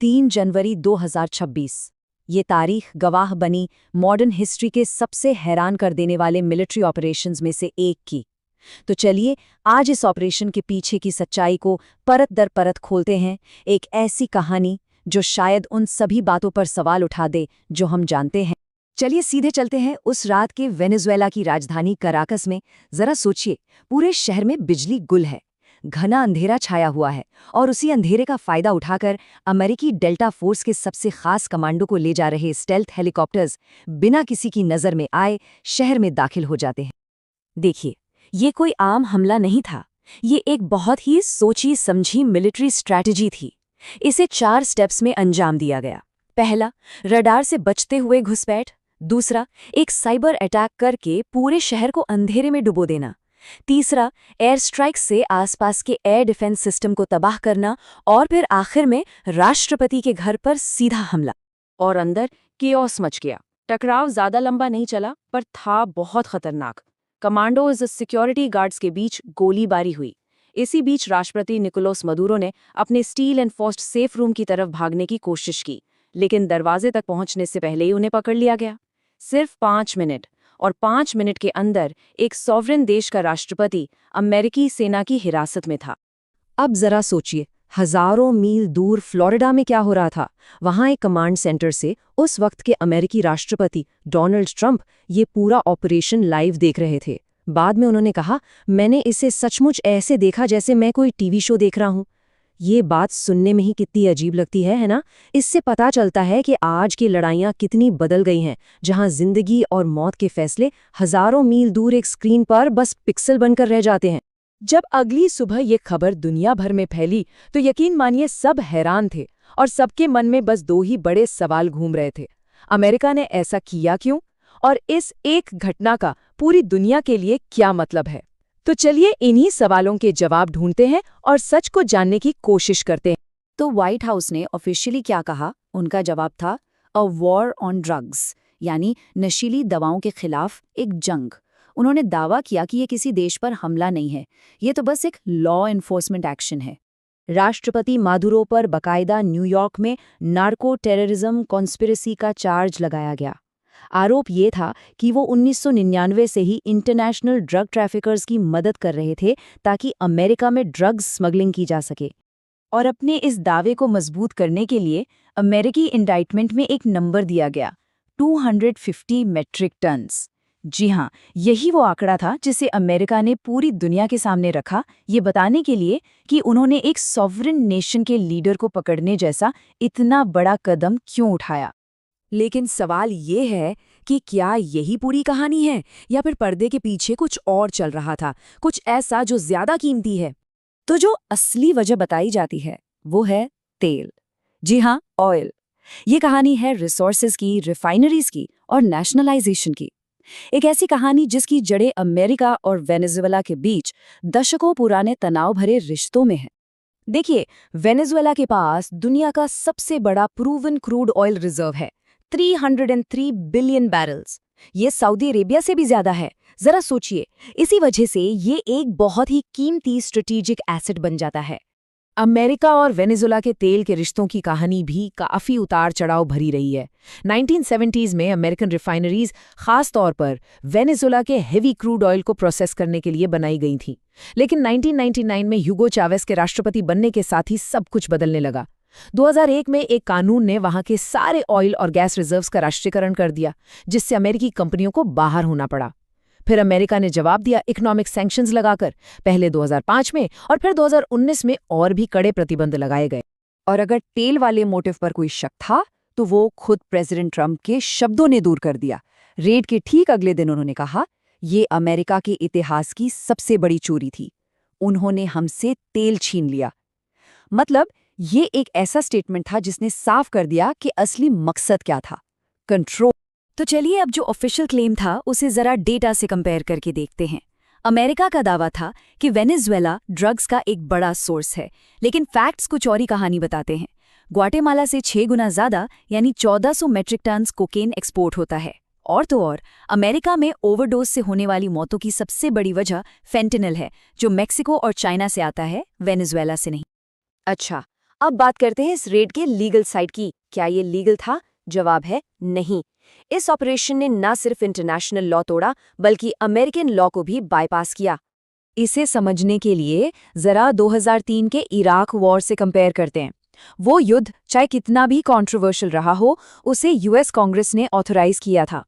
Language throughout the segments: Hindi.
3 जनवरी 2026। ये तारीख गवाह बनी मॉडर्न हिस्ट्री के सबसे हैरान कर देने वाले मिलिट्री ऑपरेशंस में से एक की। तो चलिए आज इस ऑपरेशन के पीछे की सच्चाई को परत दर परत खोलते हैं, एक ऐसी कहानी जो शायद उन सभी बातों पर सवाल उठा दे जो हम जानते हैं। चलिए सीधे चलते हैं उस रात के वेनेजुएला की राजधानी कराकस में। जरा सोचिए, पूरे शहर में बिजली गुल है, घना अंधेरा छाया हुआ है, और उसी अंधेरे का फायदा उठाकर अमेरिकी डेल्टा फोर्स के सबसे खास कमांडो को ले जा रहे स्टेल्थ हेलीकॉप्टर्स बिना किसी की नज़र में आए शहर में दाखिल हो जाते हैं। देखिए, ये कोई आम हमला नहीं था, ये एक बहुत ही सोची समझी मिलिट्री स्ट्रैटेजी थी। इसे 4 स्टेप्स में अंजाम दिया गया। पहला, रडार से बचते हुए घुसपैठ। दूसरा, एक साइबर अटैक करके पूरे शहर को अंधेरे में डुबो देना। तीसरा, एयर स्ट्राइक से आसपास के एयर डिफेंस सिस्टम को तबाह करना। और फिर आखिर में राष्ट्रपति के घर पर सीधा हमला। और अंदर केओस मच गया। टकराव ज्यादा लंबा नहीं चला, पर था बहुत खतरनाक। कमांडोज और सिक्योरिटी गार्ड्स के बीच गोलीबारी हुई। इसी बीच राष्ट्रपति निकोलस मदुरो ने अपने स्टील एनफोर्स्ड सेफ रूम की तरफ भागने की कोशिश की, लेकिन दरवाजे तक पहुंचने से पहले ही उन्हें पकड़ लिया गया। सिर्फ 5 मिनट, और 5 मिनट के अंदर एक सॉवरेन देश का राष्ट्रपति अमेरिकी सेना की हिरासत में था। अब जरा सोचिए, हजारों मील दूर फ्लोरिडा में क्या हो रहा था। वहां एक कमांड सेंटर से उस वक्त के अमेरिकी राष्ट्रपति डोनाल्ड ट्रंप ये पूरा ऑपरेशन लाइव देख रहे थे। बाद में उन्होंने कहा, मैंने इसे सचमुच ऐसे देखा जैसे मैं कोई टीवी शो देख रहा हूं। ये बात सुनने में ही कितनी अजीब लगती है ना? इससे पता चलता है कि आज की लड़ाइयां कितनी बदल गई हैं, जहां जिंदगी और मौत के फैसले हजारों मील दूर एक स्क्रीन पर बस पिक्सल बनकर रह जाते हैं। जब अगली सुबह ये खबर दुनिया भर में फैली तो यकीन मानिए सब हैरान थे, और सबके मन में बस 2 ही बड़े सवाल घूम रहे थे। अमेरिका ने ऐसा किया क्यों, और इस एक घटना का पूरी दुनिया के लिए क्या मतलब है? तो चलिए इन्हीं सवालों के जवाब ढूंढते हैं और सच को जानने की कोशिश करते हैं। तो व्हाइट हाउस ने ऑफिशियली क्या कहा? उनका जवाब था अ वॉर ऑन ड्रग्स, यानी नशीली दवाओं के खिलाफ एक जंग। उन्होंने दावा किया कि ये किसी देश पर हमला नहीं है, ये तो बस एक लॉ एनफोर्समेंट एक्शन है। राष्ट्रपति मादुरो पर बकायदा न्यूयॉर्क में नार्को टेररिज्म कॉन्स्पिरेसी का चार्ज लगाया गया। आरोप ये था कि वो 1999 से ही इंटरनेशनल ड्रग ट्रैफिकर्स की मदद कर रहे थे ताकि अमेरिका में ड्रग्स स्मगलिंग की जा सके। और अपने इस दावे को मजबूत करने के लिए अमेरिकी इंडाइटमेंट में एक नंबर दिया गया, 250 मेट्रिक टन्स। जी हाँ, यही वो आंकड़ा था जिसे अमेरिका ने पूरी दुनिया के सामने रखा, ये बताने के लिए कि उन्होंने एक सॉवरेन नेशन के लीडर को पकड़ने जैसा इतना बड़ा कदम क्यों उठाया। लेकिन सवाल ये है कि क्या यही पूरी कहानी है, या फिर पर्दे के पीछे कुछ और चल रहा था, कुछ ऐसा जो ज्यादा कीमती है? तो जो असली वजह बताई जाती है वो है तेल। जी हाँ, ऑयल। ये कहानी है रिसोर्सेज की, रिफाइनरीज की और नेशनलाइजेशन की। एक ऐसी कहानी जिसकी जड़ें अमेरिका और वेनेजुएला के बीच दशकों पुराने तनाव भरे रिश्तों में है। देखिए, वेनेजुएला के पास दुनिया का सबसे बड़ा प्रूवन क्रूड ऑयल रिजर्व है, 303 बिलियन बैरल्स। ये सऊदी अरेबिया से भी ज्यादा है। जरा सोचिए, इसी वजह से ये एक बहुत ही कीमती स्ट्रेटेजिक एसेट बन जाता है। अमेरिका और वेनेजुएला के तेल के रिश्तों की कहानी भी काफी उतार चढ़ाव भरी रही है। 1970s में अमेरिकन रिफाइनरीज खास तौर पर वेनेजुएला के हेवी क्रूड ऑयल को प्रोसेस करने के लिए बनाई गई थी। लेकिन 1999 में ह्यूगो चावेस के राष्ट्रपति बनने के साथ ही सब कुछ बदलने लगा। 2001 में एक कानून ने वहां के सारे ऑयल और गैस रिजर्व्स का राष्ट्रीयकरण कर दिया, जिससे अमेरिकी कंपनियों को बाहर होना पड़ा। फिर अमेरिका ने जवाब दिया इकोनॉमिक सैंक्शंस लगाकर, पहले 2005 में और फिर 2019 में और भी कड़े प्रतिबंध लगाए गए। और अगर तेल वाले मोटिव पर कोई शक था तो वो खुद प्रेसिडेंट ट्रंप के शब्दों ने दूर कर दिया। रेड के ठीक अगले दिन उन्होंने कहा, ये अमेरिका के इतिहास की सबसे बड़ी चोरी थी, उन्होंने हमसे तेल छीन लिया। मतलब ये एक ऐसा स्टेटमेंट था जिसने साफ कर दिया कि असली मकसद क्या था, कंट्रोल। तो चलिए अब जो ऑफिशियल क्लेम था उसे जरा डेटा से कंपेयर करके देखते हैं। अमेरिका का दावा था कि वेनेजुएला ड्रग्स का एक बड़ा सोर्स है, लेकिन फैक्ट्स कुछ और ही कहानी बताते हैं। ग्वाटेमाला से 6 गुना ज्यादा यानी 1400 मेट्रिक टन कोकेन एक्सपोर्ट होता है। और तो और अमेरिका में ओवरडोज से होने वाली मौतों की सबसे बड़ी वजह फेंटेनिल है, जो मेक्सिको और चाइना से आता है, वेनेजुएला से नहीं। अच्छा, अब बात करते हैं इस रेड के लीगल साइड की। क्या ये लीगल था? जवाब है नहीं। इस ऑपरेशन ने न सिर्फ इंटरनेशनल लॉ तोड़ा, बल्कि अमेरिकन लॉ को भी बाईपास किया। इसे समझने के लिए जरा 2003 के इराक वॉर से कंपेयर करते हैं। वो युद्ध चाहे कितना भी कंट्रोवर्शियल रहा हो, उसे यूएस कांग्रेस ने ऑथराइज किया था।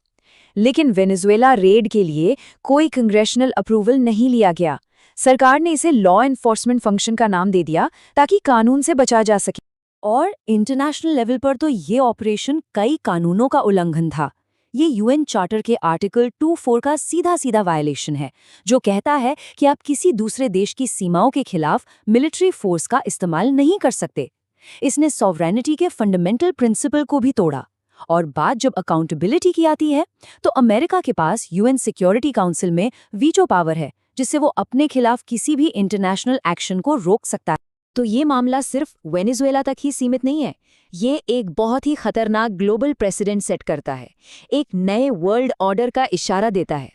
लेकिन वेनेजुएला रेड के लिए कोई कांग्रेशनल अप्रूवल नहीं लिया गया। सरकार ने इसे लॉ एनफोर्समेंट फंक्शन का नाम दे दिया ताकि कानून से बचा जा सके। और इंटरनेशनल लेवल पर तो ये ऑपरेशन कई कानूनों का उल्लंघन था। ये यूएन चार्टर के आर्टिकल 24 का सीधा सीधा वायलेशन है, जो कहता है कि आप किसी दूसरे देश की सीमाओं के खिलाफ मिलिट्री फोर्स का इस्तेमाल नहीं कर सकते। इसने सॉवरेनिटी के फंडामेंटल प्रिंसिपल को भी तोड़ा। और बात जब अकाउंटेबिलिटी की आती है, तो अमेरिका के पास यूएन सिक्योरिटी काउंसिल में वीटो पावर है, जिससे वो अपने खिलाफ किसी भी इंटरनेशनल एक्शन को रोक सकता है। तो ये मामला सिर्फ वेनेजुएला तक ही सीमित नहीं है। ये एक बहुत ही खतरनाक ग्लोबल प्रेसिडेंट सेट करता है, एक नए वर्ल्ड ऑर्डर का इशारा देता है।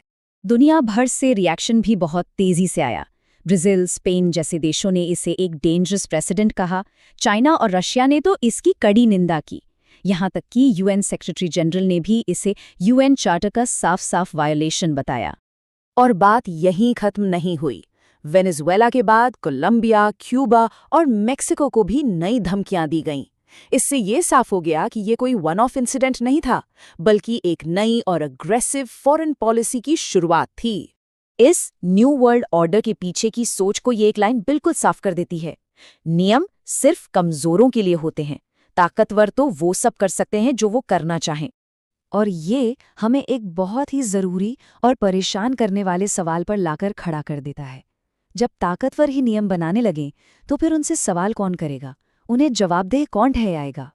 दुनिया भर से रिएक्शन भी बहुत तेजी से आया। ब्राजील, स्पेन जैसे देशों ने इसे एक डेंजरस प्रेसिडेंट कहा। चाइना और रशिया ने तो इसकी कड़ी निंदा की। यहाँ तक कि यूएन सेक्रेटरी जनरल ने भी इसे यूएन चार्टर का साफ साफ वायोलेशन बताया। और बात यहीं खत्म नहीं हुई। वेनेजुएला के बाद कोलंबिया, क्यूबा और मेक्सिको को भी नई धमकियां दी गईं। इससे ये साफ हो गया कि ये कोई वन ऑफ इंसिडेंट नहीं था, बल्कि एक नई और अग्रेसिव फॉरेन पॉलिसी की शुरुआत थी। इस न्यू वर्ल्ड ऑर्डर के पीछे की सोच को ये एक लाइन बिल्कुल साफ कर देती है। नियम सिर्फ कमजोरों के लिए होते हैं, ताकतवर तो वो सब कर सकते हैं जो वो करना चाहें। और ये हमें एक बहुत ही जरूरी और परेशान करने वाले सवाल पर लाकर खड़ा कर देता है। जब ताकतवर ही नियम बनाने लगें, तो फिर उनसे सवाल कौन करेगा? उन्हें जवाबदेह कौन ठहराएगा?